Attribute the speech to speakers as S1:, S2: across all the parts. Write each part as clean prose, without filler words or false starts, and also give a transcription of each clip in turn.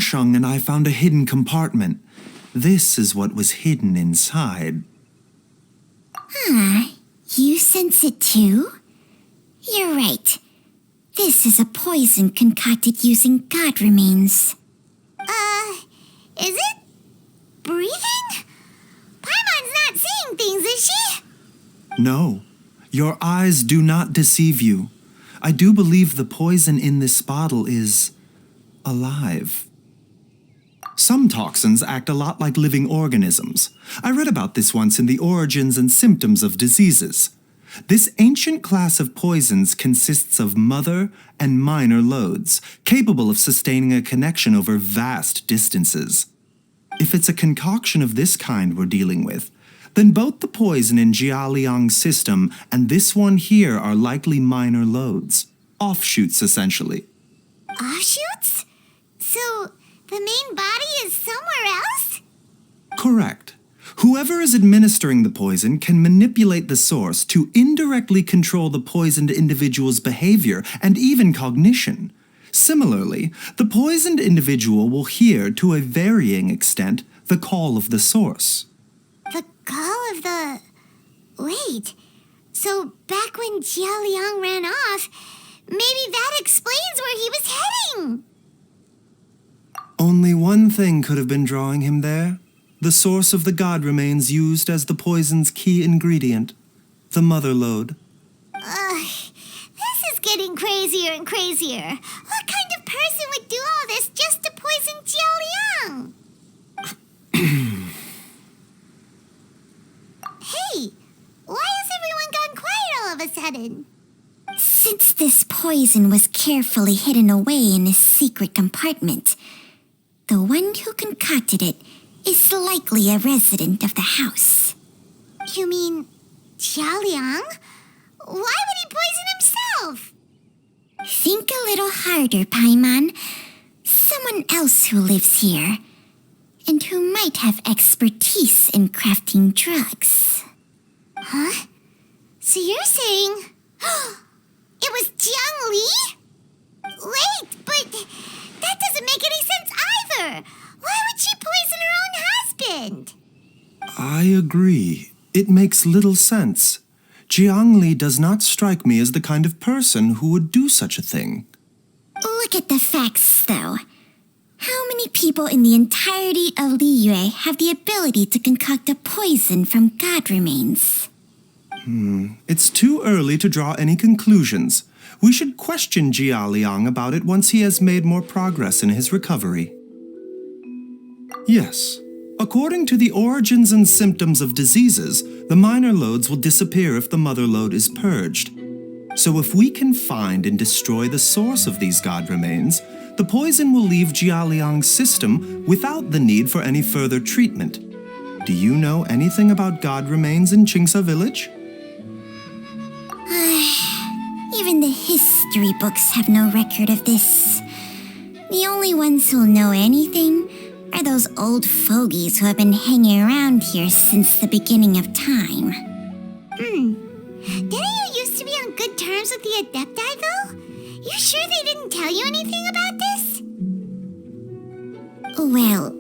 S1: Changsheng and I found a hidden compartment. This is what was hidden inside.
S2: You sense it too? You're right. This is a poison concocted using god remains.
S3: Is it? Breathing? Paimon's not seeing things, is she?
S1: No, your eyes do not deceive you. I do believe the poison in this bottle is alive. Some toxins act a lot like living organisms. I read about this once in the Origins and Symptoms of Diseases. This ancient class of poisons consists of mother and minor loads, capable of sustaining a connection over vast distances. If it's a concoction of this kind we're dealing with, then both the poison in Jialiang's system and this one here are likely minor loads. Offshoots, essentially.
S3: Offshoots? So, the main body is somewhere else?
S1: Correct. Whoever is administering the poison can manipulate the source to indirectly control the poisoned individual's behavior and even cognition. Similarly, the poisoned individual will hear, to a varying extent, the call of the source.
S3: The call of the... Wait. So, back when Jialiang ran off, maybe that explains where he was heading!
S1: Only one thing could have been drawing him there. The source of the god remains used as the poison's key ingredient, the mother lode.
S3: This is getting crazier and crazier. What kind of person would do all this just to poison Jialiang? Hey, why has everyone gone quiet all of a sudden?
S2: Since this poison was carefully hidden away in a secret compartment, the one who concocted it is likely a resident of the house.
S3: You mean Jialiang? Why would he poison himself?
S2: Think a little harder, Paimon. Someone else who lives here, and who might have expertise in crafting drugs.
S3: Huh? So you're saying... it was Jiang Li? Wait, but that doesn't make any sense either. Why would she poison her own husband?
S1: I agree. It makes little sense. Jiang Li does not strike me as the kind of person who would do such a thing.
S2: Look at the facts, though. How many people in the entirety of Liyue have the ability to concoct a poison from god remains?
S1: It's too early to draw any conclusions. We should question Jia Liang about it once he has made more progress in his recovery. Yes. According to the Origins and Symptoms of Diseases, the minor loads will disappear if the mother load is purged. So if we can find and destroy the source of these god remains, the poison will leave Jialiang's system without the need for any further treatment. Do you know anything about god remains in Qingsa village?
S2: Even the history books have no record of this. The only ones who'll know anything are those old fogies who have been hanging around here since the beginning of time.
S3: Didn't you used to be on good terms with the Adepti, though? You sure they didn't tell you anything about this?
S2: Well,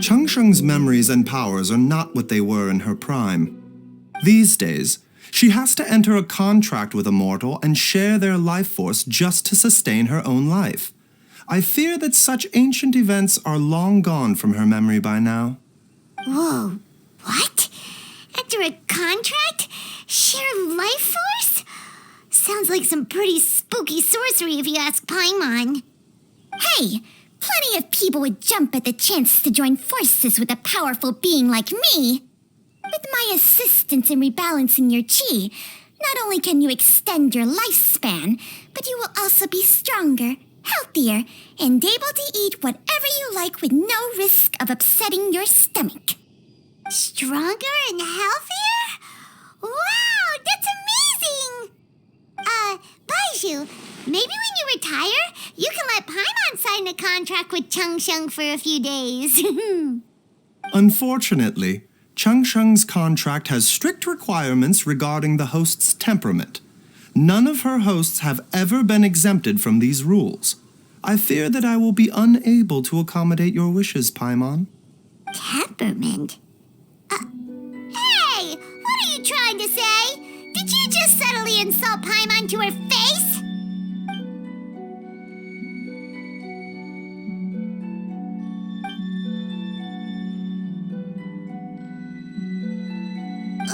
S1: Changsheng's memories and powers are not what they were in her prime. These days, she has to enter a contract with a mortal and share their life force just to sustain her own life. I fear that such ancient events are long gone from her memory by now.
S3: Whoa, what? Enter a contract? Share life force? Sounds like some pretty spooky sorcery if you ask Paimon.
S2: hey, plenty of people would jump at the chance to join forces with a powerful being like me. With my assistance in rebalancing your chi, not only can you extend your lifespan, but you will also be stronger, healthier, and able to eat whatever you like with no risk of upsetting your stomach.
S3: Stronger and healthier? Wow, that's amazing! Baiju, maybe when you retire, you can let Paimon sign a contract with Changsheng for a few days.
S1: Unfortunately, Changsheng's contract has strict requirements regarding the host's temperament. None of her hosts have ever been exempted from these rules. I fear that I will be unable to accommodate your wishes, Paimon.
S3: Temperament? Hey! What are you trying to say? Did you just subtly insult Paimon to her face?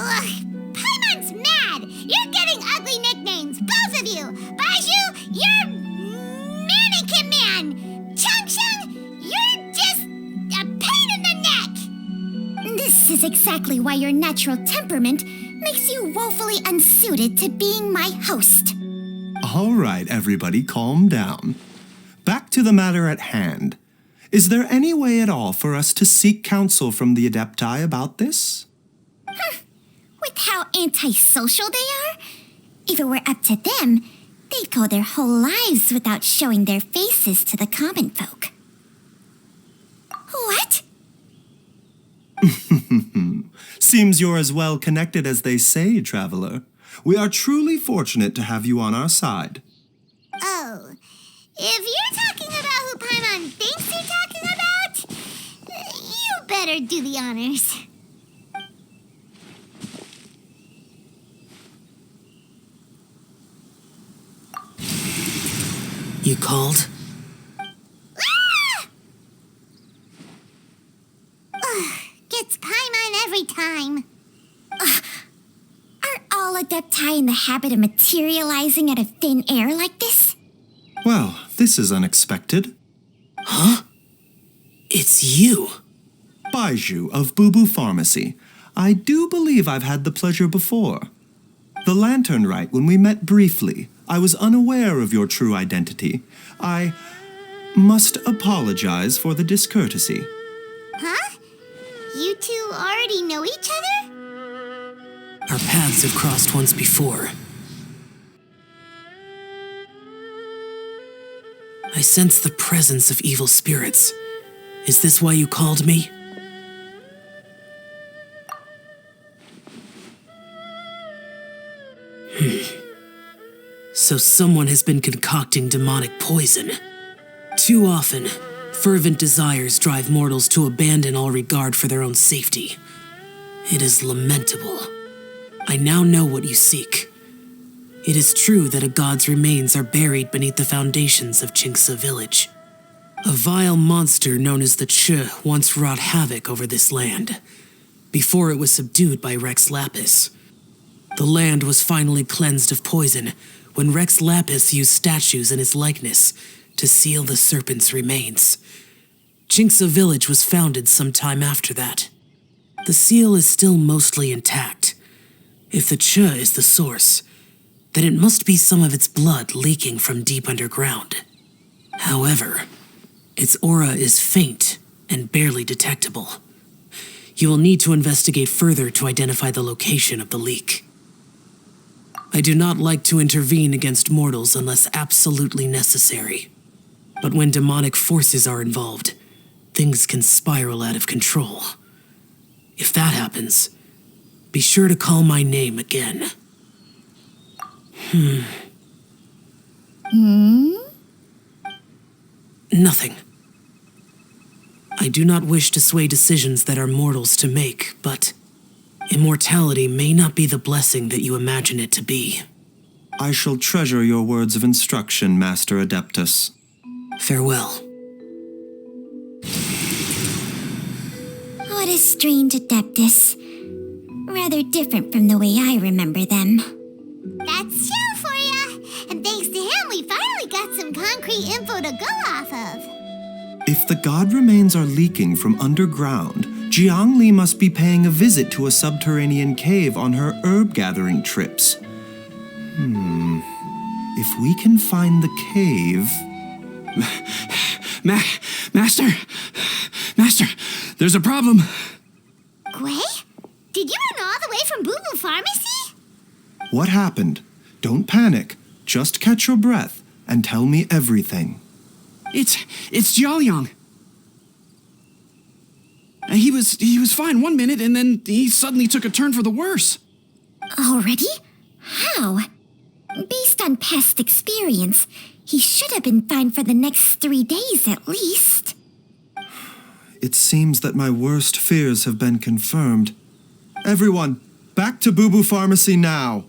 S3: Ugh! Paimon's mad! You're getting ugly nicknames, both of you! Baiju, you're Mannequin Man! Chung-Chung, you're just a pain in the neck!
S2: This is exactly why your natural temperament makes you woefully unsuited to being my host.
S1: All right, everybody, calm down. Back to the matter at hand. Is there any way at all for us to seek counsel from the Adepti about this?
S2: With how antisocial they are, if it were up to them, they'd go their whole lives without showing their faces to the common folk. What?
S1: Seems you're as well connected as they say, traveler. We are truly fortunate to have you on our side.
S3: Oh, if you're talking about who Paimon thinks you're talking about, you better do the honors.
S4: You called?
S3: Gets Paimon every time.
S2: Are all Adepti in the habit of materializing out of thin air like this?
S1: Well, this is unexpected.
S4: Huh? It's you.
S1: Baiju of Boo Boo Pharmacy. I do believe I've had the pleasure before. The Lantern Rite, when we met briefly, I was unaware of your true identity. I must apologize for the discourtesy.
S3: Huh? You two already know each other?
S4: Our paths have crossed once before. I sense the presence of evil spirits. Is this why you called me? So someone has been concocting demonic poison. Too often, fervent desires drive mortals to abandon all regard for their own safety. It is lamentable. I now know what you seek. It is true that a god's remains are buried beneath the foundations of Chinxa village. A vile monster known as the Ch once wrought havoc over this land, before it was subdued by Rex Lapis. The land was finally cleansed of poison when Rex Lapis used statues in his likeness to seal the serpent's remains. Chinxa village was founded some time after that. The seal is still mostly intact. If the Ch is the source, then it must be some of its blood leaking from deep underground. However, its aura is faint and barely detectable. You will need to investigate further to identify the location of the leak. I do not like to intervene against mortals unless absolutely necessary. But when demonic forces are involved, things can spiral out of control. If that happens, be sure to call my name again. Nothing. I do not wish to sway decisions that are mortals to make, but immortality may not be the blessing that you imagine it to be.
S1: I shall treasure your words of instruction, Master Adeptus.
S4: Farewell.
S2: What a strange Adeptus. Rather different from the way I remember them.
S3: That's Shell for ya! And thanks to him, we finally got some concrete info to go off of.
S1: If the god remains are leaking from underground, Jiangli must be paying a visit to a subterranean cave on her herb-gathering trips. If we can find the cave...
S5: Master, there's a problem.
S3: Gwei? Did you run all the way from Boo Boo Pharmacy?
S1: What happened? Don't panic. Just catch your breath and tell me everything.
S5: It's Jiaoliang. He was fine one minute, and then he suddenly took a turn for the worse.
S2: Already? How? Based on past experience, He should have been fine for the next 3 days at least.
S1: It seems that my worst fears have been confirmed. Everyone, back to Boo Boo Pharmacy now!